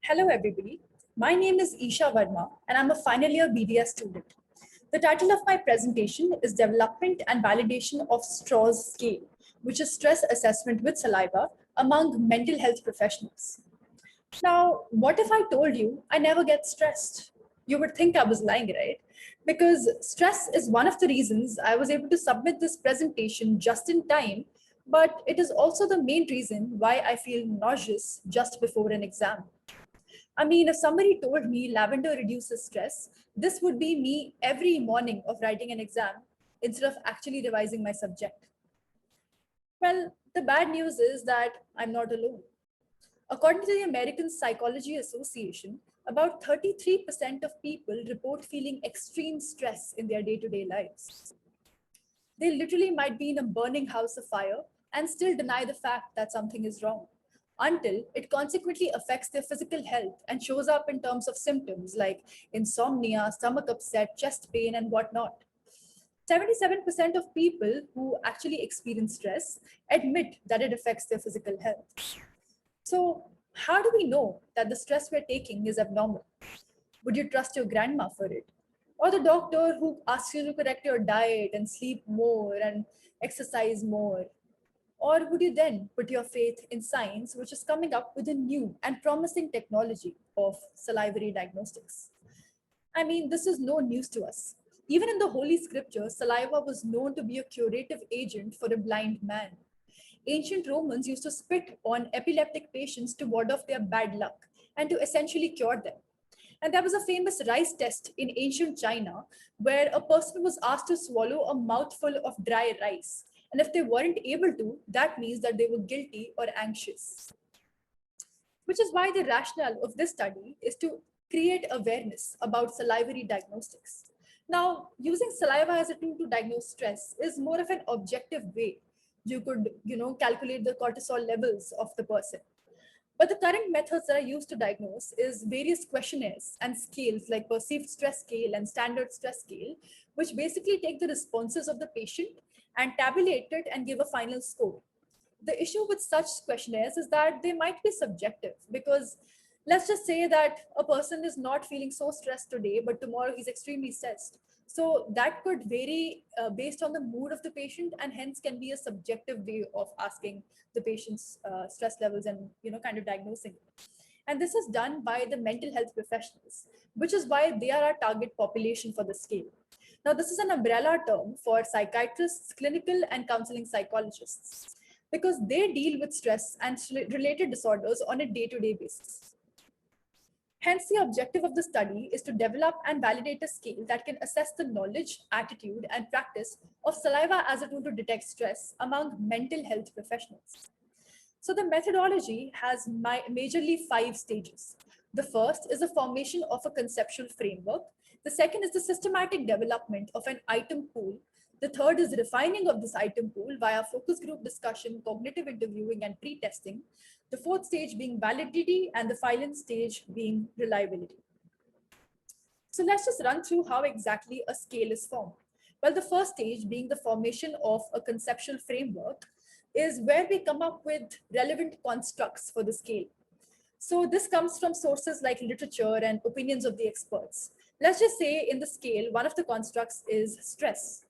Hello, everybody. My name is Esha Verma, and I'm a final year BDS student. The title of my presentation is Development and Validation of STRAWS Scale, which is Stress Assessment with Saliva among Mental Health Professionals. Now, what if I told you I never get stressed? You would think I was lying, right? Because stress is one of the reasons I was able to submit this presentation just in time, but it is also the main reason why I feel nauseous just before an exam. I mean, if somebody told me lavender reduces stress, this would be me every morning of writing an exam instead of actually revising my subject. Well, the bad news is that I'm not alone. According to the American Psychology Association, about 33% of people report feeling extreme stress in their day to day lives. They literally might be in a burning house of fire and still deny the fact that something is wrong until it consequently affects their physical health and shows up in terms of symptoms like insomnia, stomach upset, chest pain, and whatnot. 77% of people who actually experience stress admit that it affects their physical health. So, how do we know that the stress we're taking is abnormal? Would you trust your grandma for it? Or the doctor who asks you to correct your diet and sleep more and exercise more? Or would you then put your faith in science, which is coming up with a new and promising technology of salivary diagnostics? I mean, this is no news to us. Even in the Holy Scriptures, saliva was known to be a curative agent for a blind man. Ancient Romans used to spit on epileptic patients to ward off their bad luck and to essentially cure them. And there was a famous rice test in ancient China where a person was asked to swallow a mouthful of dry rice. And if they weren't able to, that means that they were guilty or anxious. Which is why the rationale of this study is to create awareness about salivary diagnostics. Now, using saliva as a tool to diagnose stress is more of an objective way. You could, calculate the cortisol levels of the person. But the current methods that are used to diagnose is various questionnaires and scales like perceived stress scale and standard stress scale, which basically take the responses of the patient and tabulate it and give a final score. The issue with such questionnaires is that they might be subjective because let's just say that a person is not feeling so stressed today, but tomorrow he's extremely stressed. So that could vary based on the mood of the patient and hence can be a subjective way of asking the patient's stress levels and kind of diagnosing it. And this is done by the mental health professionals, which is why they are our target population for the scale. Now, this is an umbrella term for psychiatrists, clinical and counseling psychologists because they deal with stress and related disorders on a day-to-day basis. Hence, the objective of the study is to develop and validate a scale that can assess the knowledge, attitude, and practice of saliva as a tool to detect stress among mental health professionals. So the methodology has majorly 5 stages. The first is the formation of a conceptual framework. The second is the systematic development of an item pool. The third is refining of this item pool via focus group discussion, cognitive interviewing, and pre-testing. The fourth stage being validity, and the final stage being reliability. So let's just run through how exactly a scale is formed. Well, the first stage being the formation of a conceptual framework is where we come up with relevant constructs for the scale. So this comes from sources like literature and opinions of the experts. Let's just say in the scale, one of the constructs is stress.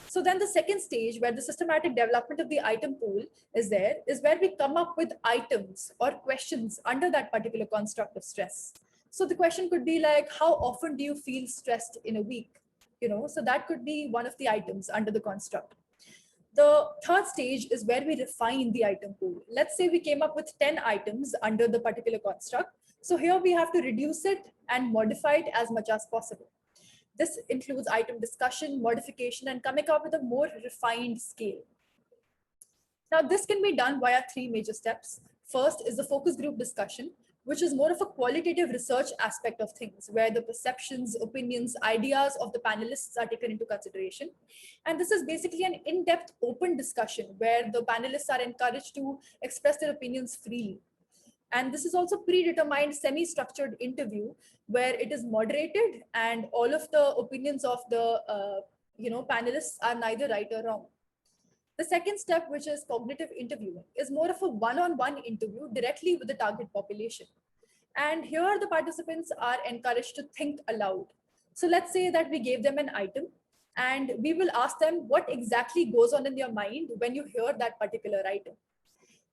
So then the second stage where the systematic development of the item pool is there is where we come up with items or questions under that particular construct of stress. So the question could be like, how often do you feel stressed in a week? So that could be one of the items under the construct. The third stage is where we refine the item pool. Let's say we came up with 10 items under the particular construct. So here we have to reduce it and modify it as much as possible. This includes item discussion, modification, and coming up with a more refined scale. Now, this can be done via 3 major steps. First is the focus group discussion, which is more of a qualitative research aspect of things, where the perceptions, opinions, ideas of the panelists are taken into consideration. And this is basically an in-depth open discussion where the panelists are encouraged to express their opinions freely. And this is also predetermined semi-structured interview where it is moderated and all of the opinions of the panelists are neither right or wrong. The second step, which is cognitive interviewing, is more of a one-on-one interview directly with the target population. And here the participants are encouraged to think aloud. So let's say that we gave them an item and we will ask them what exactly goes on in your mind when you hear that particular item.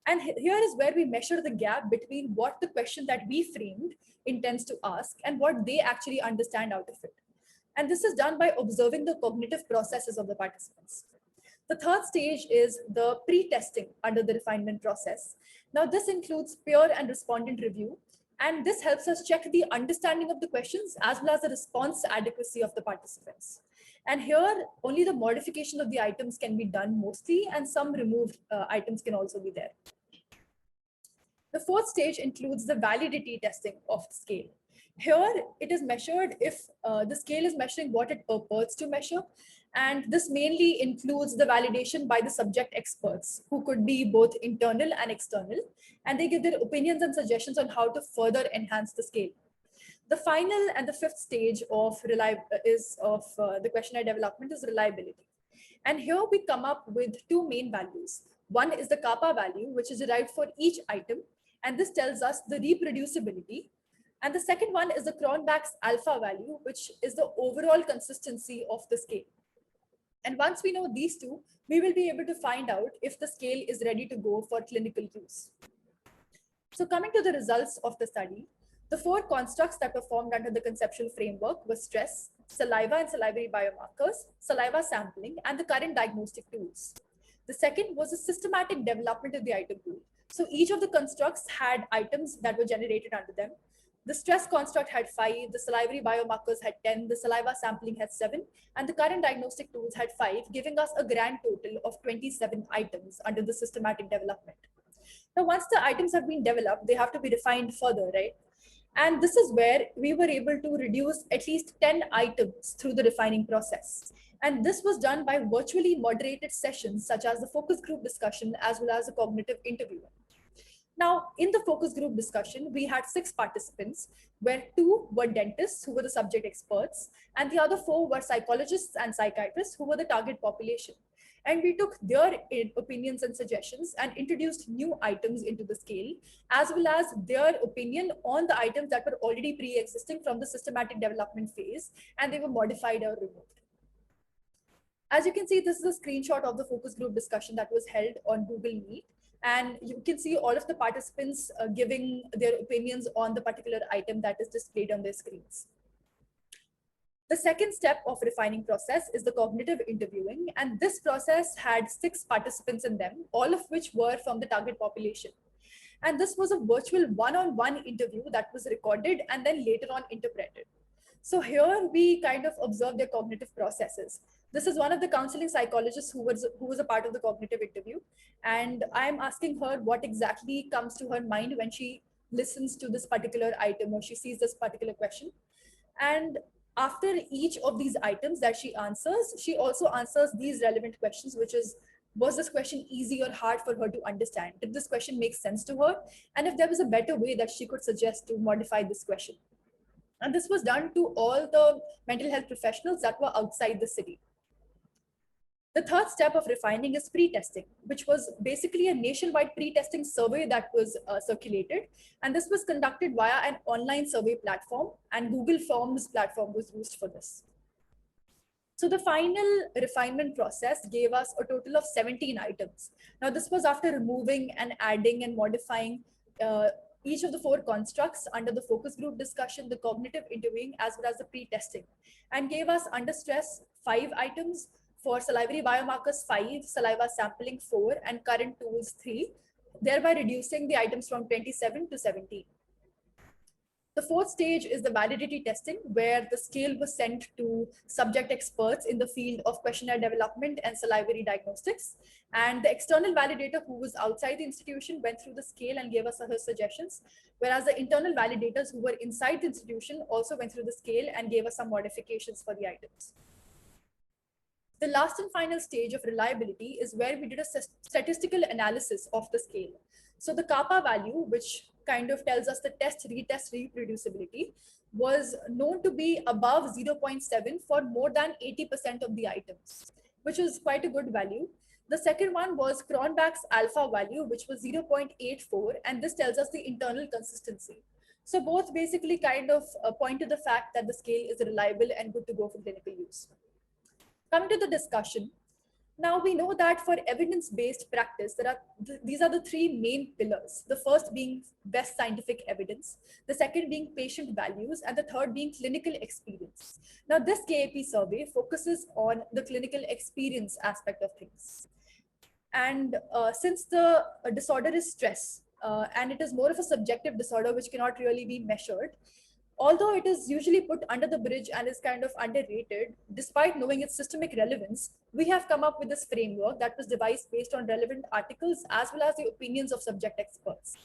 And here is where we measure the gap between what the question that we framed intends to ask and what they actually understand out of it. And this is done by observing the cognitive processes of the participants. The third stage is the pre-testing under the refinement process. Now, this includes peer and respondent review, and this helps us check the understanding of the questions as well as the response adequacy of the participants. And here, only the modification of the items can be done mostly, and some removed items can also be there. The fourth stage includes the validity testing of the scale. Here, it is measured if the scale is measuring what it purports to measure. And this mainly includes the validation by the subject experts, who could be both internal and external. And they give their opinions and suggestions on how to further enhance the scale. The final and the fifth stage of the questionnaire development is reliability. And here we come up with two main values. One is the kappa value, which is derived for each item, and this tells us the reproducibility. And the second one is the Cronbach's alpha value, which is the overall consistency of the scale. And once we know these two, we will be able to find out if the scale is ready to go for clinical use. So coming to the results of the study, the four constructs that were formed under the conceptual framework were stress, saliva and salivary biomarkers, saliva sampling, and the current diagnostic tools. The second was a systematic development of the item pool. So each of the constructs had items that were generated under them. The stress construct had 5, the salivary biomarkers had 10, the saliva sampling had 7, and the current diagnostic tools had 5, giving us a grand total of 27 items under the systematic development. Now, once the items have been developed, they have to be refined further, right? And this is where we were able to reduce at least 10 items through the refining process. And this was done by virtually moderated sessions, such as the focus group discussion, as well as a cognitive interview. Now, in the focus group discussion, we had 6 participants, where 2 were dentists, who were the subject experts, and the other 4 were psychologists and psychiatrists, who were the target population. And we took their opinions and suggestions and introduced new items into the scale, as well as their opinion on the items that were already pre-existing from the systematic development phase, and they were modified or removed. As you can see, this is a screenshot of the focus group discussion that was held on Google Meet. And you can see all of the participants giving their opinions on the particular item that is displayed on their screens. The second step of refining process is the cognitive interviewing. And this process had 6 participants in them, all of which were from the target population. And this was a virtual one-on-one interview that was recorded and then later on interpreted. So here we kind of observe their cognitive processes. This is one of the counseling psychologists who was a part of the cognitive interview. And I'm asking her what exactly comes to her mind when she listens to this particular item or she sees this particular question. And after each of these items that she answers, she also answers these relevant questions, which is, was this question easy or hard for her to understand? Did this question make sense to her? And if there was a better way that she could suggest to modify this question. And this was done to all the mental health professionals that were outside the city. The third step of refining is pre-testing, which was basically a nationwide pre-testing survey that was circulated. And this was conducted via an online survey platform, and Google Forms platform was used for this. So the final refinement process gave us a total of 17 items. Now, this was after removing and adding and modifying each of the 4 constructs under the focus group discussion, the cognitive interviewing, as well as the pre-testing, and gave us under stress 5 items, for salivary biomarkers 5, saliva sampling 4, and current tools 3, thereby reducing the items from 27 to 17. The fourth stage is the validity testing, where the scale was sent to subject experts in the field of questionnaire development and salivary diagnostics. And the external validator who was outside the institution went through the scale and gave us her suggestions, whereas the internal validators who were inside the institution also went through the scale and gave us some modifications for the items. The last and final stage of reliability is where we did a statistical analysis of the scale. So the kappa value, which kind of tells us the test, retest, reproducibility, was known to be above 0.7 for more than 80% of the items, which was quite a good value. The second one was Cronbach's alpha value, which was 0.84, and this tells us the internal consistency. So both basically kind of point to the fact that the scale is reliable and good to go for clinical use. Coming to the discussion, now we know that for evidence-based practice, these are the three main pillars. The first being best scientific evidence, the second being patient values, and the third being clinical experience. Now, this KAP survey focuses on the clinical experience aspect of things. And since the disorder is stress, and it is more of a subjective disorder which cannot really be measured, although it is usually put under the bridge and is kind of underrated, despite knowing its systemic relevance, we have come up with this framework that was devised based on relevant articles as well as the opinions of subject experts.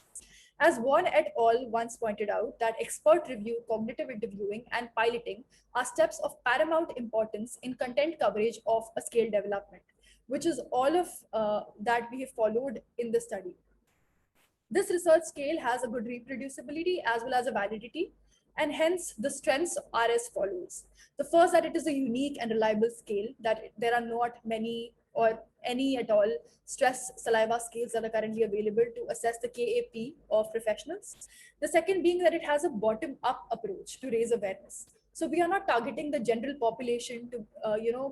As Vaughan et al. Once pointed out, that expert review, cognitive interviewing, and piloting are steps of paramount importance in content coverage of a scale development, which is all of that we have followed in the study. This research scale has a good reproducibility as well as a validity, and hence the strengths are as follows. The first, that it is a unique and reliable scale, that there are not many or any at all stress saliva scales that are currently available to assess the KAP of professionals. The second being that it has a bottom-up approach to raise awareness. So we are not targeting the general population to,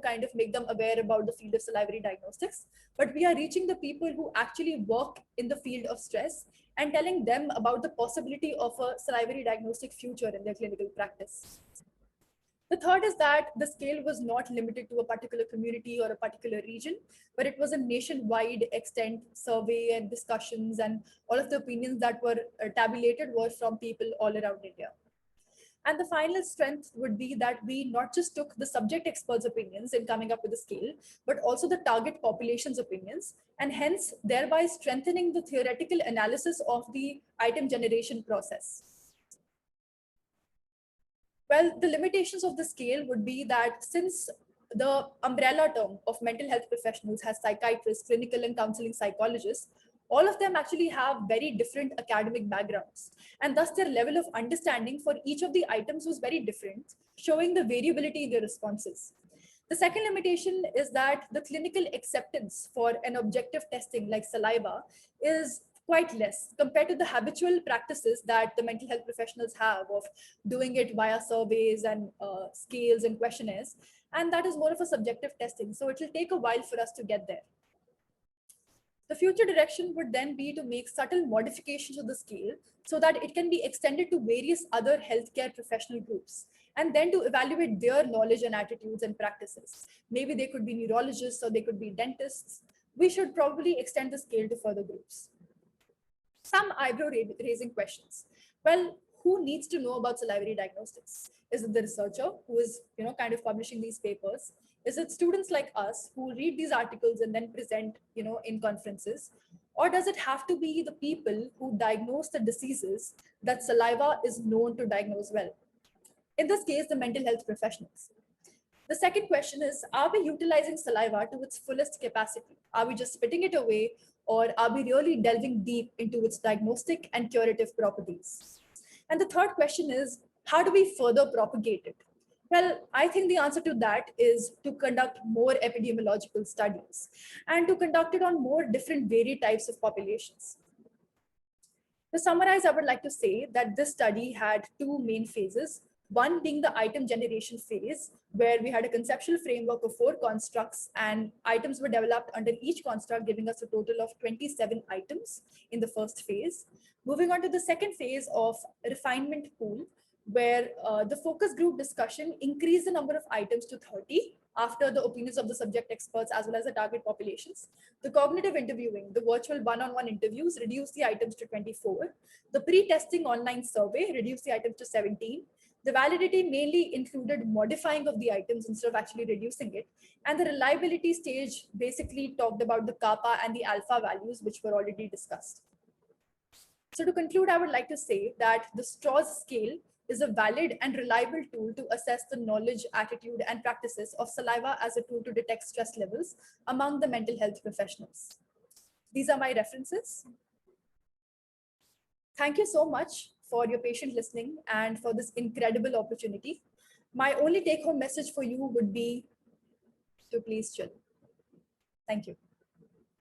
kind of make them aware about the field of salivary diagnostics, but we are reaching the people who actually work in the field of stress and telling them about the possibility of a salivary diagnostic future in their clinical practice. The third is that the scale was not limited to a particular community or a particular region, but it was a nationwide extent survey and discussions, and all of the opinions that were tabulated were from people all around India. And the final strength would be that we not just took the subject experts' opinions in coming up with a scale, but also the target population's opinions, and hence thereby strengthening the theoretical analysis of the item generation process. Well, the limitations of the scale would be that since the umbrella term of mental health professionals has psychiatrists, clinical and counseling psychologists, all of them actually have very different academic backgrounds. And thus their level of understanding for each of the items was very different, showing the variability in their responses. The second limitation is that the clinical acceptance for an objective testing like saliva is quite less compared to the habitual practices that the mental health professionals have of doing it via surveys and scales and questionnaires. And that is more of a subjective testing. So it will take a while for us to get there. The future direction would then be to make subtle modifications of the scale so that it can be extended to various other healthcare professional groups, and then to evaluate their knowledge and attitudes and practices. Maybe they could be neurologists or they could be dentists. We should probably extend the scale to further groups. Some eyebrow raising questions. Well, who needs to know about salivary diagnostics? Is it the researcher who is, kind of publishing these papers? Is it students like us who read these articles and then present, in conferences? Or does it have to be the people who diagnose the diseases that saliva is known to diagnose well? In this case, the mental health professionals. The second question is, are we utilizing saliva to its fullest capacity? Are we just spitting it away, or are we really delving deep into its diagnostic and curative properties? And the third question is, how do we further propagate it? Well, I think the answer to that is to conduct more epidemiological studies and to conduct it on more different varied types of populations. To summarize, I would like to say that this study had two main phases. One being the item generation phase, where we had a conceptual framework of 4 constructs and items were developed under each construct, giving us a total of 27 items in the first phase. Moving on to the second phase of refinement pool, where the focus group discussion increased the number of items to 30 after the opinions of the subject experts as well as the target populations. The cognitive interviewing, the virtual one-on-one interviews reduced the items to 24. The pre-testing online survey reduced the items to 17. The validity mainly included modifying of the items instead of actually reducing it. And the reliability stage basically talked about the kappa and the alpha values, which were already discussed. So to conclude, I would like to say that the STRAWS scale is a valid and reliable tool to assess the knowledge, attitude, and practices of saliva as a tool to detect stress levels among the mental health professionals. These are my references. Thank you so much for your patient listening and for this incredible opportunity. My only take-home message for you would be to please chill. Thank you.